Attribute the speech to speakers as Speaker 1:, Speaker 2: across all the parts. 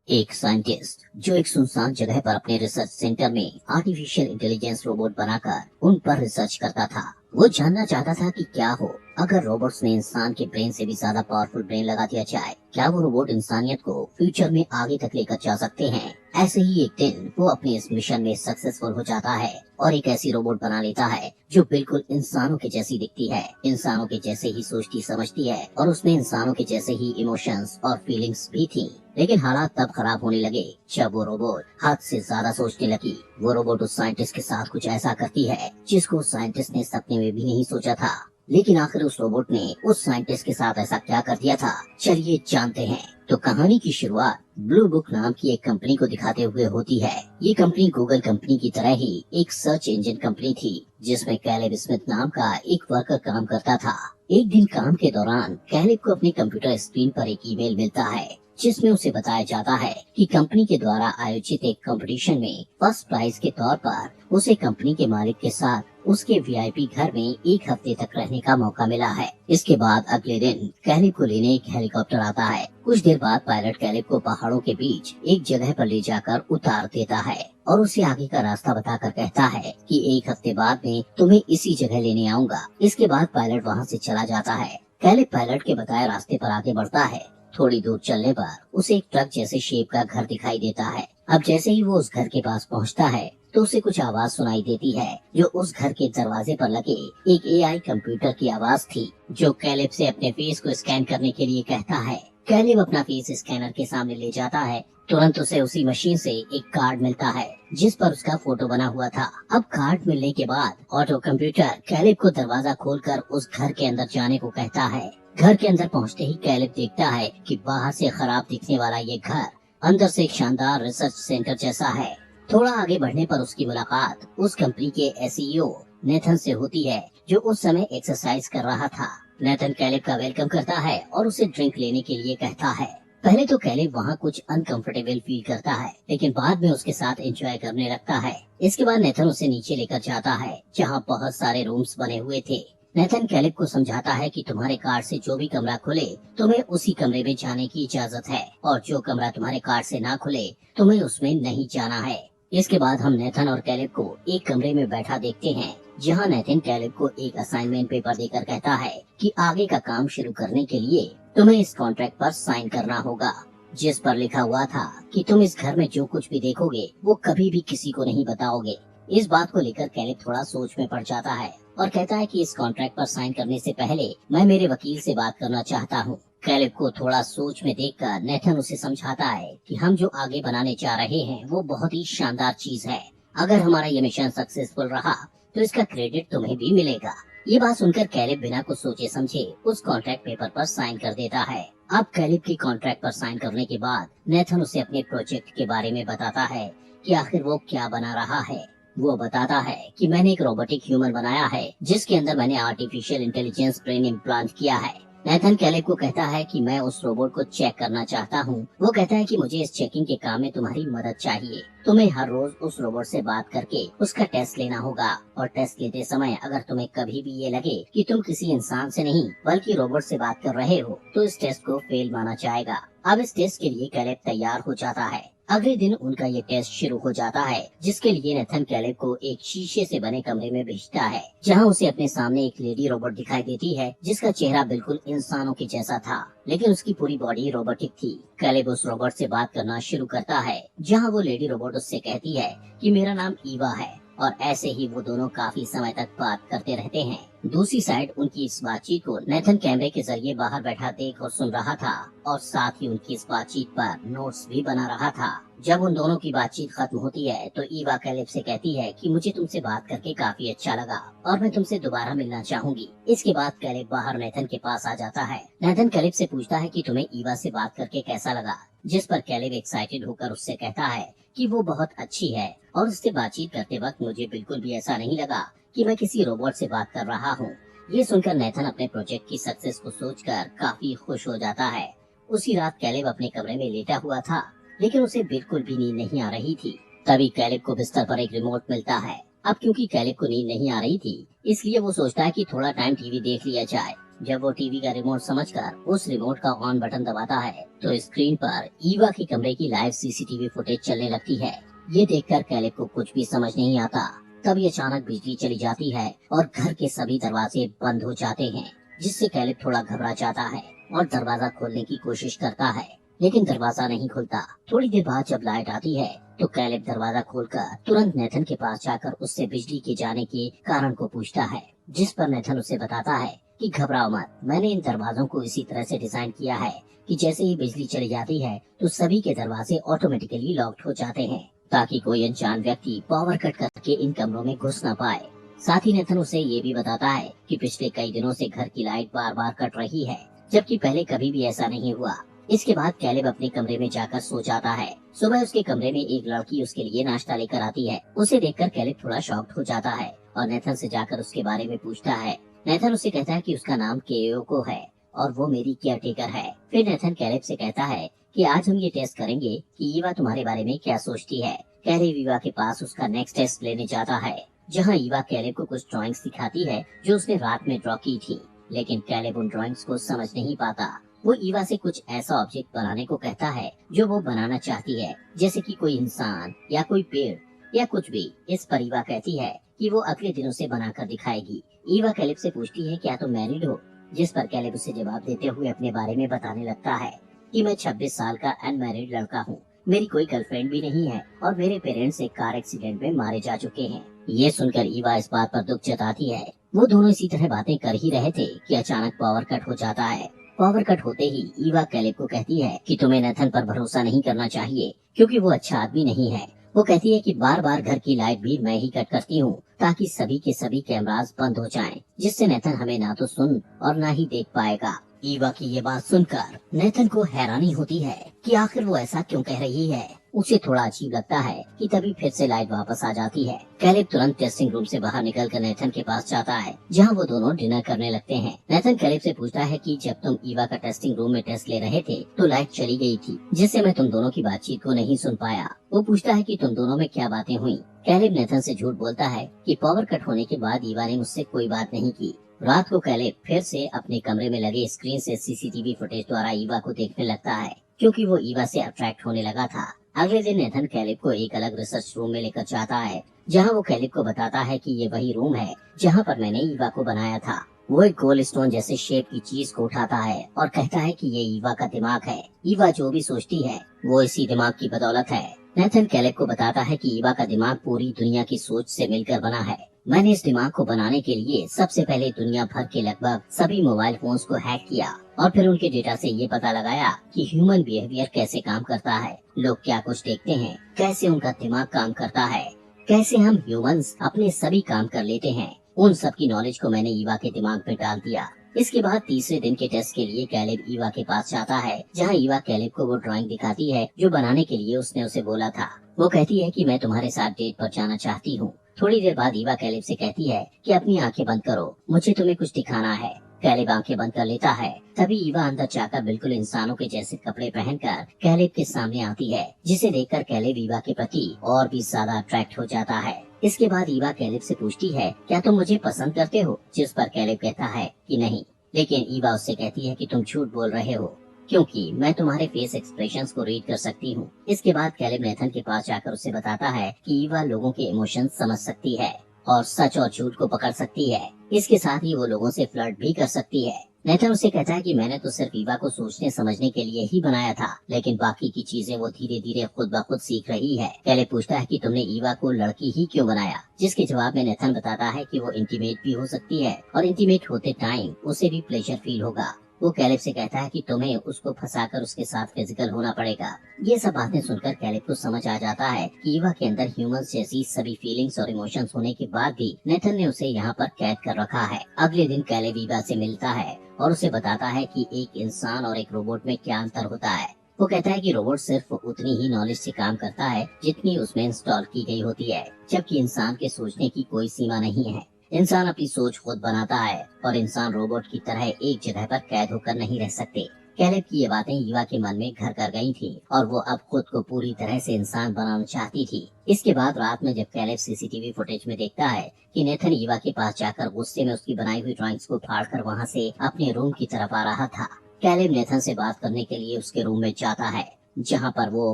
Speaker 1: एक साइंटिस्ट जो एक सुनसान जगह पर अपने रिसर्च सेंटर में आर्टिफिशियल इंटेलिजेंस रोबोट बनाकर उन पर रिसर्च करता था। वो जानना चाहता था कि क्या हो अगर रोबोट्स में इंसान के ब्रेन से भी ज्यादा पावरफुल ब्रेन लगा दिया जाए। क्या वो रोबोट इंसानियत को फ्यूचर में आगे तक लेकर जा सकते हैं। ऐसे ही एक दिन वो अपने इस मिशन में सक्सेसफुल हो जाता है और एक ऐसी रोबोट बना लेता है जो बिल्कुल इंसानों के जैसी दिखती है, इंसानों के जैसे ही सोचती समझती है और उसमें इंसानों के जैसे ही इमोशंस और फीलिंग्स भी थी। लेकिन हालात तब खराब होने लगे जब वो रोबोट हद से ज्यादा सोचने लगी। वो रोबोट उस साइंटिस्ट के साथ कुछ ऐसा करती है जिसको साइंटिस्ट ने सपने में भी नहीं सोचा था। लेकिन आखिर उस रोबोट ने उस साइंटिस्ट के साथ ऐसा क्या कर दिया था, चलिए जानते हैं। तो कहानी की शुरुआत ब्लू बुक नाम की एक कंपनी को दिखाते हुए होती है। ये कंपनी गूगल कंपनी की तरह ही एक सर्च इंजन कंपनी थी जिसमें कैलेब स्मिथ नाम का एक वर्कर काम करता था। एक दिन काम के दौरान कैलेब को अपनी कंप्यूटर स्क्रीन पर एक ईमेल मिलता है जिसमें उसे बताया जाता है कि कंपनी के द्वारा आयोजित एक कंपटीशन में फर्स्ट प्राइज के तौर पर उसे कंपनी के मालिक के साथ उसके वीआईपी घर में एक हफ्ते तक रहने का मौका मिला है। इसके बाद अगले दिन कैलेब को लेने एक हेलीकॉप्टर आता है। कुछ देर बाद पायलट कैलेब को पहाड़ों के बीच एक जगह पर ले जाकर उतार देता है और उसे आगे का रास्ता बताकर कहता है कि एक हफ्ते बाद में तुम्हें इसी जगह लेने आऊंगा। इसके बाद पायलट वहाँ से चला जाता है। कैलेब पायलट के बताए रास्ते पर आगे बढ़ता है। थोड़ी दूर चलने पर उसे एक ट्रक जैसे शेप का घर दिखाई देता है। अब जैसे ही वो उस घर के पास पहुंचता है तो उसे कुछ आवाज सुनाई देती है जो उस घर के दरवाजे पर लगे एक एआई कंप्यूटर की आवाज थी जो कैलेब से अपने फेस को स्कैन करने के लिए कहता है। कैलेब अपना फेस स्कैनर के सामने ले जाता है। तुरंत उसे उसी मशीन से एक कार्ड मिलता है जिस पर उसका फोटो बना हुआ था। अब कार्ड मिलने के बाद ऑटो कंप्यूटर कैलेब को दरवाजा खोलकर उस घर के अंदर जाने को कहता है। घर के अंदर पहुंचते ही कैलेब देखता है कि बाहर से खराब दिखने वाला ये घर अंदर से एक शानदार रिसर्च सेंटर जैसा है। थोड़ा आगे बढ़ने पर उसकी मुलाकात उस कंपनी के एसईओ नेथन से होती है जो उस समय एक्सरसाइज कर रहा था। नेथन कैलेब का वेलकम करता है और उसे ड्रिंक लेने के लिए कहता है। पहले तो कैलेब वहाँ कुछ अनकंफर्टेबल फील करता है लेकिन बाद में उसके साथ एंजॉय करने लगता है। इसके बाद नेथन उसे नीचे लेकर जाता है जहाँ बहुत सारे रूम्स बने हुए थे। नेथन कैलेब को समझाता है कि तुम्हारे कार्ड से जो भी कमरा खुले तुम्हें उसी कमरे में जाने की इजाजत है और जो कमरा तुम्हारे कार्ड से ना खुले तुम्हें उसमें नहीं जाना है। इसके बाद हम नेथन और कैलेब को एक कमरे में बैठा देखते हैं जहां नेथन कैलेब को एक असाइनमेंट पेपर देकर कहता है कि आगे का काम शुरू करने के लिए तुम्हें इस कॉन्ट्रैक्ट पर साइन करना होगा जिस पर लिखा हुआ था कि तुम इस घर में जो कुछ भी देखोगे वो कभी भी किसी को नहीं बताओगे। इस बात को लेकर कैलेब थोड़ा सोच में पड़ जाता है और कहता है कि इस कॉन्ट्रैक्ट पर साइन करने से पहले मैं मेरे वकील से बात करना चाहता हूँ। कैलेब को थोड़ा सोच में देखकर नेथन उसे समझाता है कि हम जो आगे बनाने जा रहे हैं वो बहुत ही शानदार चीज है। अगर हमारा ये मिशन सक्सेसफुल रहा तो इसका क्रेडिट तुम्हें भी मिलेगा। ये बात सुनकर कैलेब बिना कुछ सोचे समझे उस कॉन्ट्रैक्ट पेपर पर साइन कर देता है। अब कैलेब की कॉन्ट्रैक्ट पर साइन करने के बाद नेथन उसे अपने प्रोजेक्ट के बारे में बताता है कि आखिर वो क्या बना रहा है। वो बताता है कि मैंने एक रोबोटिक ह्यूमन बनाया है जिसके अंदर मैंने आर्टिफिशियल इंटेलिजेंस ब्रेन इम्प्लांट किया है। नेथन कैलेब को कहता है कि मैं उस रोबोट को चेक करना चाहता हूँ। वो कहता है कि मुझे इस चेकिंग के काम में तुम्हारी मदद चाहिए। तुम्हें हर रोज उस रोबोट से बात करके उसका टेस्ट लेना होगा और टेस्ट लेते समय अगर तुम्हें कभी भी ये लगे कि तुम किसी इंसान से नहीं बल्कि रोबोट से बात कर रहे हो तो इस टेस्ट को फेल माना जाएगा। अब इस टेस्ट के लिए कैलेब तैयार हो जाता है। अगले दिन उनका ये टेस्ट शुरू हो जाता है जिसके लिए नेथन कैलेब को एक शीशे से बने कमरे में भेजता है जहां उसे अपने सामने एक लेडी रोबोट दिखाई देती है जिसका चेहरा बिल्कुल इंसानों के जैसा था लेकिन उसकी पूरी बॉडी रोबोटिक थी। कैलेब उस रोबोट से बात करना शुरू करता है जहां वो लेडी रोबोट उससे कहती है कि मेरा नाम ईवा है और ऐसे ही वो दोनों काफी समय तक बात करते रहते हैं। दूसरी साइड उनकी इस बातचीत को नेथन कैमरे के जरिए बाहर बैठा देख और सुन रहा था और साथ ही उनकी इस बातचीत पर नोट्स भी बना रहा था। जब उन दोनों की बातचीत खत्म होती है तो ईवा कैलेब से कहती है कि मुझे तुमसे बात करके काफी अच्छा लगा और मैं तुमसे दोबारा मिलना चाहूंगी। इसके बाद कैलेब बाहर नेथन के पास आ जाता है। नेथन कैलेब से पूछता है कि तुम्हें ईवा से बात करके कैसा लगा, जिस पर कैलेब एक्साइटेड होकर उससे कहता है कि वो बहुत अच्छी है और उससे बातचीत करते वक्त मुझे बिल्कुल भी ऐसा नहीं लगा कि मैं किसी रोबोट से बात कर रहा हूँ। ये सुनकर नेथन अपने प्रोजेक्ट की सक्सेस को सोचकर काफी खुश हो जाता है। उसी रात कैलेब अपने कमरे में लेटा हुआ था लेकिन उसे बिल्कुल भी नींद नहीं आ रही थी। तभी कैलेब को बिस्तर पर एक रिमोट मिलता है। अब क्योंकि कैलेब को नींद नहीं आ रही थी इसलिए वो सोचता है कि थोड़ा टाइम टीवी देख लिया जाए। जब वो टीवी का रिमोट समझकर उस रिमोट का ऑन बटन दबाता है तो स्क्रीन पर ईवा के कमरे की लाइव सीसीटीवी फुटेज चलने लगती है। ये देखकर कैलेब को कुछ भी समझ नहीं आता। तभी अचानक बिजली चली जाती है और घर के सभी दरवाजे बंद हो जाते हैं, जिससे कैलेब थोड़ा घबरा जाता है और दरवाजा खोलने की कोशिश करता है, लेकिन दरवाजा नहीं खुलता। थोड़ी देर बाद जब लाइट आती है तो कैलेब दरवाजा खोलकर तुरंत नेथन के पास जाकर उससे बिजली के जाने के कारण को पूछता है, जिस पर नेथन उसे बताता है कि घबराओ मत, मैंने इन दरवाजों को इसी तरह से डिजाइन किया है कि जैसे ही बिजली चली जाती है तो सभी के दरवाजे ऑटोमेटिकली लॉक्ड हो जाते हैं, ताकि कोई अनजान व्यक्ति पावर कट करके इन कमरों में घुस न पाए। साथ ही नेथन उसे ये भी बताता है कि पिछले कई दिनों से घर की लाइट बार बार कट रही है, जबकि पहले कभी भी ऐसा नहीं हुआ। इसके बाद कैलेब अपने कमरे में जाकर सो जाता है। सुबह उसके कमरे में एक लड़की उसके लिए नाश्ता लेकर आती है। उसे देखकर कैलेब थोड़ा शॉक्ड हो जाता है और नेथन से जाकर उसके बारे में पूछता है। नेथन उसे कहता है कि उसका नाम केयोको है और वो मेरी केयरटेकर है। फिर नेथन कैलेब से कहता है कि आज हम ये टेस्ट करेंगे कि ईवा तुम्हारे बारे में क्या सोचती है। कैलेब ईवा के पास उसका नेक्स्ट टेस्ट लेने जाता है, जहाँ ईवा कैलेब को कुछ ड्राइंग्स दिखाती है जो उसने रात में ड्रॉ की थी, लेकिन कैलेब उन ड्राइंग्स को समझ नहीं पाता। वो ईवा से कुछ ऐसा ऑब्जेक्ट बनाने को कहता है जो वो बनाना चाहती है, जैसे कि कोई इंसान या कोई पेड़ या कुछ भी। इस पर ईवा कहती है कि वो अगले दिनों से बनाकर दिखाएगी। ईवा कैलेब से पूछती है क्या तुम मैरिड हो, जिस पर कैलेब उसे जवाब देते हुए अपने बारे में बताने लगता है कि मैं 26 साल का अनमैरिड लड़का हूँ, मेरी कोई गर्लफ्रेंड भी नहीं है और मेरे पेरेंट्स एक कार एक्सीडेंट में मारे जा चुके हैं। ये सुनकर ईवा इस बात पर दुख जताती है। वो दोनों इसी तरह बातें कर ही रहे थे कि अचानक पावर कट हो जाता है। पावर कट होते ही ईवा कैलेब को कहती है कि तुम्हें नेथन पर भरोसा नहीं करना चाहिए, क्योंकि वो अच्छा आदमी नहीं है। वो कहती है कि बार बार घर की लाइट भी मैं ही कट करती हूँ ताकि सभी के सभी कैमरास बंद हो जाएं, जिससे नेथन हमें ना तो सुन और ना ही देख पाएगा। ईवा की ये बात सुनकर नेथन को हैरानी होती है कि आखिर वो ऐसा क्यों कह रही है। उसे थोड़ा अजीब लगता है कि तभी फिर से लाइट वापस आ जाती है। कैलेब तुरंत टेस्टिंग रूम से बाहर निकलकर नेथन के पास जाता है, जहां वो दोनों डिनर करने लगते हैं। नेथन कैलेब से पूछता है कि जब तुम ईवा का टेस्टिंग रूम में टेस्ट ले रहे थे तो लाइट चली गई थी, जिससे मैं तुम दोनों की बातचीत को नहीं सुन पाया। वो पूछता है कि तुम दोनों में क्या बातें हुई। कैलेब नेथन से झूठ बोलता है कि पावर कट होने के बाद ईवा ने मुझसे कोई बात नहीं की। रात को कैलेब फिर से अपने कमरे में लगे स्क्रीन से सीसीटीवी फुटेज द्वारा ईवा को देखने लगता है, क्योंकि वो ईवा से अट्रैक्ट होने लगा था। अगले दिन नेथन कैलेब को एक अलग रिसर्च रूम में लेकर जाता है, जहां वो कैलेब को बताता है कि ये वही रूम है जहां पर मैंने ईवा को बनाया था। वो एक गोल्ड स्टोन जैसे शेप की चीज को उठाता है और कहता है कि ये ईवा का दिमाग है। ईवा जो भी सोचती है वो इसी दिमाग की बदौलत है। नेथन कैलेब को बताता है कि ईवा का दिमाग पूरी दुनिया की सोच से मिलकर बना है। मैंने इस दिमाग को बनाने के लिए सबसे पहले दुनिया भर के लगभग सभी मोबाइल फोन्स को हैक किया और फिर उनके डेटा से ये पता लगाया कि ह्यूमन बिहेवियर कैसे काम करता है, लोग क्या कुछ देखते हैं, कैसे उनका दिमाग काम करता है, कैसे हम ह्यूमंस अपने सभी काम कर लेते हैं। उन सब की नॉलेज को मैंने ईवा के दिमाग में डाल दिया। इसके बाद तीसरे दिन के टेस्ट के लिए कैलेब ईवा के पास जाता है, जहां ईवा कैलेब को वो ड्राइंग दिखाती है जो बनाने के लिए उसने उसे बोला था। वो कहती है कि मैं तुम्हारे साथ डेट पर जाना चाहती हूँ। थोड़ी देर बाद ईवा कैलेब से कहती है कि अपनी आंखें बंद करो, मुझे तुम्हें कुछ दिखाना है। कैलेब आंखें बंद कर लेता है। तभी ईवा अंदर जाकर बिल्कुल इंसानों के जैसे कपड़े पहनकर कैलेब के सामने आती है, जिसे देखकर कैलेब ईवा के प्रति और भी ज्यादा अट्रैक्ट हो जाता है। इसके बाद ईवा कैलेब से पूछती है क्या तुम मुझे पसंद करते हो, जिस पर कैलेब कहता है कि नहीं, लेकिन ईवा उससे कहती है कि तुम झूठ बोल रहे हो, क्योंकि मैं तुम्हारे फेस एक्सप्रेशंस को रीड कर सकती हूँ। इसके बाद कैलेब नेथन के पास जाकर उसे बताता है कि ईवा लोगों के इमोशंस समझ सकती है और सच और झूठ को पकड़ सकती है। इसके साथ ही वो लोगों से फ्लर्ट भी कर सकती है। नेथन उसे कहता है कि मैंने तो सिर्फ ईवा को सोचने समझने के लिए ही बनाया था, लेकिन बाकी की चीजें वो धीरे धीरे खुद ब खुद सीख रही है। कैलेब पूछता है कि तुमने ईवा को लड़की ही क्यों बनाया, जिसके जवाब में नेथन बताता है कि वो इंटीमेट भी हो सकती है और इंटीमेट होते टाइम उसे भी प्लेजर फील होगा। वो कैलेब से कहता है कि तुम्हें उसको फंसाकर उसके साथ फिजिकल होना पड़ेगा। ये सब बातें सुनकर कैलेब को समझ आ जाता है कि ईवा के अंदर ह्यूमंस जैसी सभी फीलिंग्स और इमोशंस होने के बाद भी नेथन ने उसे यहाँ पर कैद कर रखा है। अगले दिन कैलेब ईवा से मिलता है और उसे बताता है कि एक इंसान और एक रोबोट में क्या अंतर होता है। वो कहता है कि रोबोट सिर्फ उतनी ही नॉलेज से काम करता है जितनी उसमें इंस्टॉल की गई होती है, जबकि इंसान के सोचने की कोई सीमा नहीं है। इंसान अपनी सोच खुद बनाता है और इंसान रोबोट की तरह एक जगह पर कैद होकर नहीं रह सकते। कैलेब की ये बातें ईवा के मन में घर कर गई थी और वो अब खुद को पूरी तरह से इंसान बनाना चाहती थी। इसके बाद रात में जब कैलेब सीसीटीवी फुटेज में देखता है कि नेथन ईवा के पास जाकर गुस्से में उसकी बनाई हुई ड्राइंग्स को फाड़कर वहाँ से अपने रूम की तरफ आ रहा था, कैलेब नेथन से बात करने के लिए उसके रूम में जाता है, जहाँ पर वो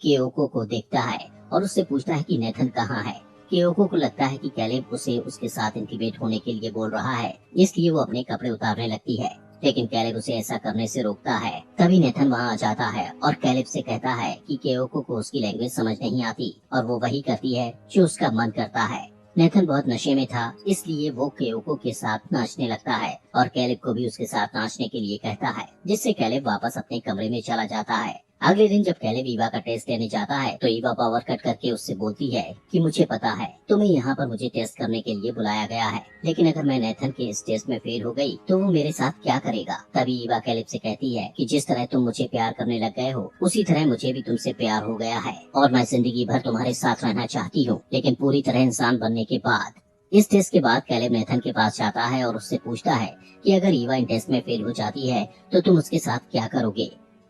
Speaker 1: केओको को देखता है और उससे पूछता है कि नेथन कहाँ है। केओको को लगता है कि कैलेब उसे उसके साथ इंटीमेट होने के लिए बोल रहा है, इसलिए वो अपने कपड़े उतारने लगती है, लेकिन कैलेब उसे ऐसा करने से रोकता है। तभी नेथन वहाँ आ जाता है और कैलेब से कहता है कि केओको को उसकी लैंग्वेज समझ नहीं आती और वो वही करती है जो उसका मन करता है। नेथन बहुत नशे में था, इसलिए वो केओको के साथ नाचने लगता है और कैलेब को भी उसके साथ नाचने के लिए कहता है, जिससे कैलेब वापस अपने कमरे में चला जाता है। अगले दिन जब कैलेब ईवा का टेस्ट लेने जाता है तो ईवा पावर कट करके उससे बोलती है कि मुझे पता है तुम्हें यहाँ पर मुझे टेस्ट करने के लिए बुलाया गया है, लेकिन अगर मैं नेथन के इस टेस्ट में फेल हो गई तो वो मेरे साथ क्या करेगा। तभी ईवा कैलेब से कहती है कि जिस तरह तुम मुझे प्यार करने लग गए हो उसी तरह मुझे भी तुमसे प्यार हो गया है और मैं जिंदगी भर तुम्हारे साथ रहना चाहती हूँ, लेकिन पूरी तरह इंसान बनने के बाद। इस टेस्ट के बाद कैलेब नेथन के पास जाता है और उससे पूछता है कि अगर ईवा इन टेस्ट में फेल हो जाती है तो तुम उसके साथ क्या करोगे।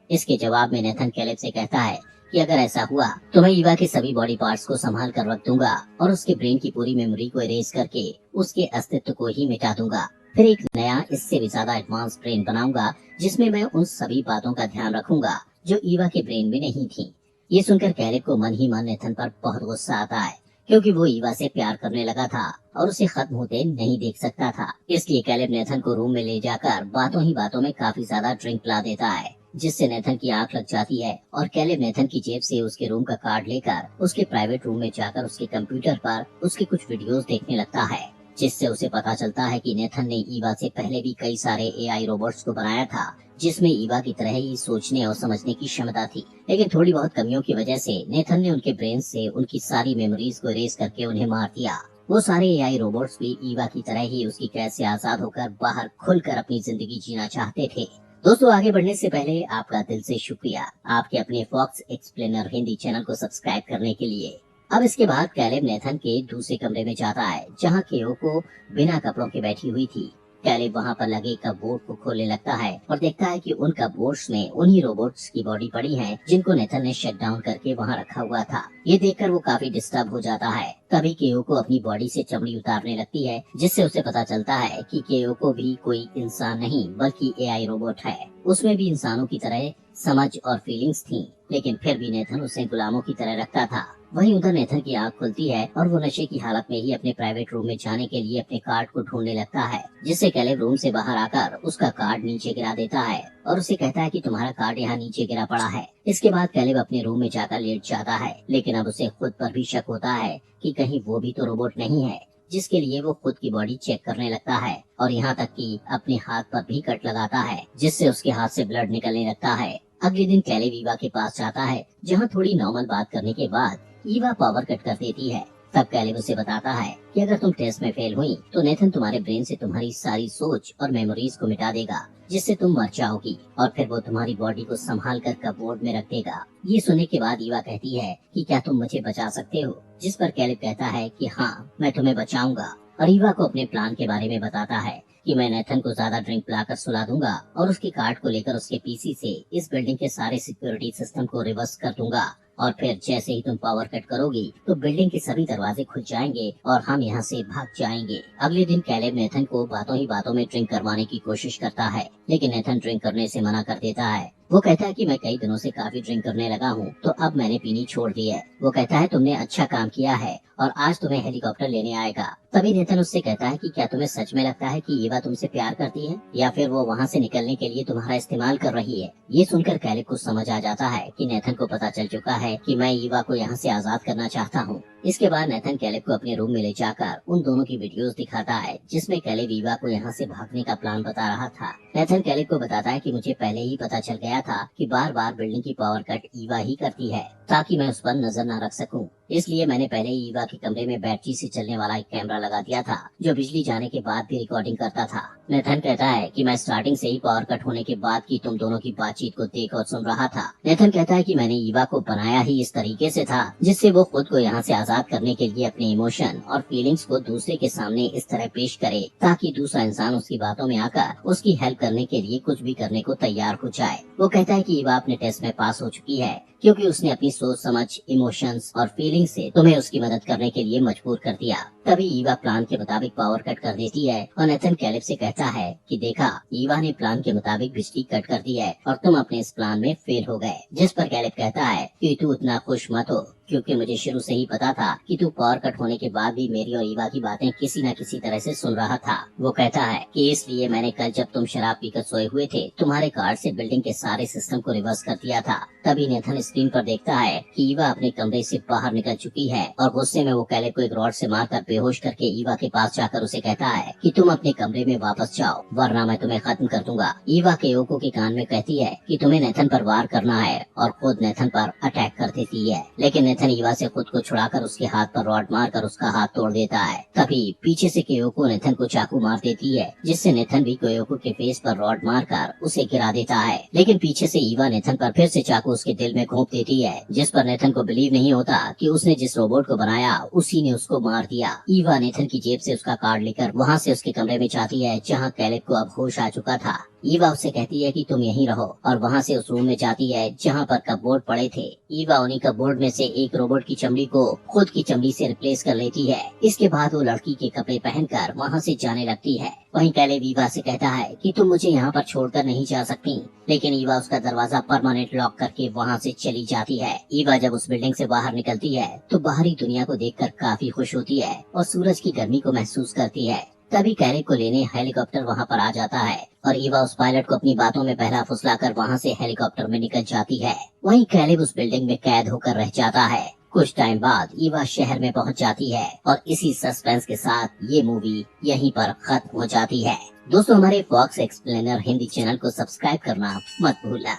Speaker 1: इसके जवाब में नेथन कैलेब से कहता है कि अगर ऐसा हुआ तो मैं ईवा के सभी बॉडी पार्ट्स को संभाल कर रख दूंगा और उसके ब्रेन की पूरी मेमोरी को इरेज करके उसके अस्तित्व को ही मिटा दूंगा। फिर एक नया इससे भी ज्यादा एडवांस ब्रेन बनाऊंगा जिसमें मैं उन सभी बातों का ध्यान रखूंगा जो ईवा के ब्रेन में नहीं थी। ये सुनकर कैलेब को मन ही मन नेथन पर बहुत गुस्सा आता है, क्योंकि वो ईवा से प्यार करने लगा था और उसे खत्म होते नहीं देख सकता था। इसलिए कैलेब नेथन को रूम में ले जाकर बातों ही बातों में काफी ज्यादा ड्रिंक पिला देता है, जिससे नेथन की आंख लग जाती है और कैलेब नेथन की जेब से उसके रूम का कार्ड लेकर उसके प्राइवेट रूम में जाकर उसके कंप्यूटर पर उसके कुछ वीडियोस देखने लगता है, जिससे उसे पता चलता है कि नेथन ने ईवा से पहले भी कई सारे एआई रोबोट्स को बनाया था जिसमें ईवा की तरह ही सोचने और समझने की क्षमता थी, लेकिन थोड़ी बहुत कमियों की वजह से नेथन ने उनके ब्रेन से उनकी सारी मेमोरीज को इरेज करके उन्हें मार दिया। वो सारे एआई रोबोट्स भी ईवा की तरह ही उसकी कैद से आजाद होकर बाहर खुलकर अपनी जिंदगी जीना चाहते थे। दोस्तों, आगे बढ़ने से पहले आपका दिल से शुक्रिया आपके अपने फॉक्स एक्सप्लेनर हिंदी चैनल को सब्सक्राइब करने के लिए। अब इसके बाद कैलेब नेथन के दूसरे कमरे में जाता है जहाँ केओको बिना कपड़ों के बैठी हुई थी। कैलेब वहाँ पर लगे कपबोर्ड को खोलने लगता है और देखता है कि उन कपबोर्ड्स में उन्हीं रोबोट्स की बॉडी पड़ी है जिनको नेथन ने शट डाउन करके वहाँ रखा हुआ था। ये देखकर वो काफी डिस्टर्ब हो जाता है। तभी केओको अपनी बॉडी से चमड़ी उतारने लगती है, जिससे उसे पता चलता है कि केओको भी कोई इंसान नहीं बल्कि एआई रोबोट है। उसमें भी इंसानों की तरह समझ और फीलिंग्स थी, लेकिन फिर भी नेथन उसे गुलामों की तरह रखता था। वहीं उधर नेथन की आंख खुलती है और वो नशे की हालत में ही अपने प्राइवेट रूम में जाने के लिए अपने कार्ड को ढूंढने लगता है, जिससे कैलेब रूम से बाहर आकर उसका कार्ड नीचे गिरा देता है और उसे कहता है कि तुम्हारा कार्ड यहाँ नीचे गिरा पड़ा है। इसके बाद कैलेब अपने रूम में जाकर लेट जाता है, लेकिन अब उसे खुद पर भी शक होता है कि कहीं वो भी तो रोबोट नहीं है, जिसके लिए वो खुद की बॉडी चेक करने लगता है और यहाँ तक कि अपने हाथ पर भी कट लगाता है, जिससे उसके हाथ से ब्लड निकलने लगता है। अगले दिन कैलेब ईवा के पास जाता है, जहाँ थोड़ी नॉर्मल बात करने के बाद ईवा पावर कट कर देती है। तब कैलेब उसे बताता है कि अगर तुम टेस्ट में फेल हुई तो नेथन तुम्हारे ब्रेन से तुम्हारी सारी सोच और मेमोरीज को मिटा देगा, जिससे तुम मर जाओगी और फिर वो तुम्हारी बॉडी को संभाल कर कपबोर्ड में रख देगा। ये सुनने के बाद ईवा कहती है कि क्या तुम मुझे बचा सकते हो, जिस पर कैलेब कहता है कि हाँ, मैं तुम्हें बचाऊंगा और ईवा को अपने प्लान के बारे में बताता है कि मैं नेथन को ज्यादा ड्रिंक पिलाकर सुला दूंगा और उसके कार्ड को लेकर उसके पीसी से इस बिल्डिंग के सारे सिक्योरिटी सिस्टम को रिवर्स कर दूंगा और फिर जैसे ही तुम पावर कट करोगी तो बिल्डिंग के सभी दरवाजे खुल जाएंगे और हम यहाँ से भाग जाएंगे। अगले दिन कैलेब नेथन को बातों ही बातों में ड्रिंक करवाने की कोशिश करता है, लेकिन नेथन ड्रिंक करने से मना कर देता है। वो कहता है कि मैं कई दिनों से काफी ड्रिंक करने लगा हूँ, तो अब मैंने पीनी छोड़ दी है। वो कहता है तुमने अच्छा काम किया है और आज तुम्हें हेलीकॉप्टर लेने आएगा। तभी नेथन उससे कहता है कि क्या तुम्हें सच में लगता है कि ईवा तुमसे प्यार करती है या फिर वो वहाँ से निकलने के लिए तुम्हारा इस्तेमाल कर रही है। ये सुनकर कैलेब को समझ आ जाता है कि नेथन को पता चल चुका है कि मैं ईवा को यहाँ से आजाद करना चाहता हूँ। इसके बाद नेथन कैलेब को अपने रूम में ले जाकर उन दोनों की वीडियोस दिखाता है, जिसमें कैलेब ईवा को यहाँ से भागने का प्लान बता रहा था। नेथन कैलेब को बताता है कि मुझे पहले ही पता चल गया था कि बार बार बिल्डिंग की पावर कट ईवा ही करती है, ताकि मैं उस पर नजर न रख सकूं। इसलिए मैंने पहले ही ईवा के कमरे में बैटरी से चलने वाला एक कैमरा लगा दिया था जो बिजली जाने के बाद भी रिकॉर्डिंग करता था। नेथन कहता है कि मैं स्टार्टिंग से ही पावर कट होने के बाद की तुम दोनों की बातचीत को देख और सुन रहा था। नेथन कहता है कि मैंने ईवा को बनाया ही इस तरीके से था जिससे वो खुद को यहाँ से आजाद करने के लिए अपने इमोशन और फीलिंग्स को दूसरे के सामने इस तरह पेश करे ताकि दूसरा इंसान उसकी बातों में आकर उसकी हेल्प करने के लिए कुछ भी करने को तैयार हो जाए। वो कहता है कि ईवा अपने टेस्ट में पास हो चुकी है क्योंकि उसने अपनी सोच समझ, इमोशंस और फीलिंग से तुम्हें उसकी मदद करने के लिए मजबूर कर दिया। तभी ईवा प्लान के मुताबिक पावर कट कर देती है और नेथन कैलेब से कहता है कि देखा, ईवा ने प्लान के मुताबिक बिजली कट कर दी है और तुम अपने इस प्लान में फेल हो गए। जिस पर कैलेब कहता है कि तू इतना खुश मत हो क्योंकि मुझे शुरू से ही पता था कि तू पावर कट होने के बाद भी मेरी और ईवा की बातें किसी न किसी तरह से सुन रहा था। वो कहता है कि इसलिए मैंने कल जब तुम शराब पीकर सोए हुए थे तुम्हारे कार्ड से बिल्डिंग के सारे सिस्टम को रिवर्स कर दिया था। तभी नेथन स्क्रीन पर देखता है कि ईवा अपने कमरे से बाहर निकल चुकी है और गुस्से में वो कैलेब को एक रॉड से मारकर बेहोश करके ईवा के पास जाकर उसे कहता है कि तुम अपने कमरे में वापस जाओ वरना मैं तुम्हें खत्म कर दूंगा। ईवा केयोको के कान में कहती है कि तुम्हें नेथन पर वार करना है और खुद नेथन पर अटैक कर देती है, लेकिन नेथन ईवा से खुद को छुड़ाकर उसके हाथ पर रॉड मारकर उसका हाथ तोड़ देता है। तभी पीछे से केयोको नेथन को चाकू मार देती है जिससे नेथन भी केयोको के फेस पर रॉड मारकर उसे गिरा देता है, लेकिन पीछे से ईवा नेथन पर फिर से चाकू उसके दिल में घोंप देती है जिस पर नेथन को बिलीव नहीं होता कि उसने जिस रोबोट को बनाया उसी ने उसको मार दिया। ईवा नेथन की जेब से उसका कार्ड लेकर वहाँ से उसके कमरे में जाती है जहाँ कैलेब को अब होश आ चुका था। ईवा उससे कहती है कि तुम यहीं रहो और वहाँ से उस रूम में जाती है जहाँ पर कपबोर्ड पड़े थे। ईवा उन्हीं कपबोर्ड में से एक रोबोट की चमड़ी को खुद की चमड़ी से रिप्लेस कर लेती है। इसके बाद वो लड़की के कपड़े पहनकर वहाँ से जाने लगती है। वहीं कैलेब ईवा से कहता है कि तुम मुझे यहाँ पर छोड़कर नहीं जा सकती, लेकिन ईवा उसका दरवाजा परमानेंट लॉक करके वहाँ से चली जाती है। ईवा जब उस बिल्डिंग से बाहर निकलती है तो बाहरी दुनिया को देखकर काफी खुश होती है और सूरज की गर्मी को महसूस करती है। तभी कैलेब को लेने हेलीकॉप्टर वहाँ पर आ जाता है और ईवा उस पायलट को अपनी बातों में पहला फुसलाकर वहाँ से हेलीकॉप्टर में निकल जाती है। वहीं कैलेब उस बिल्डिंग में कैद होकर रह जाता है। कुछ टाइम बाद ईवा शहर में पहुँच जाती है और इसी सस्पेंस के साथ ये मूवी यहीं पर खत्म हो जाती है। दोस्तों, हमारे फॉक्स एक्सप्लेनर हिंदी चैनल को सब्सक्राइब करना मत भूलना।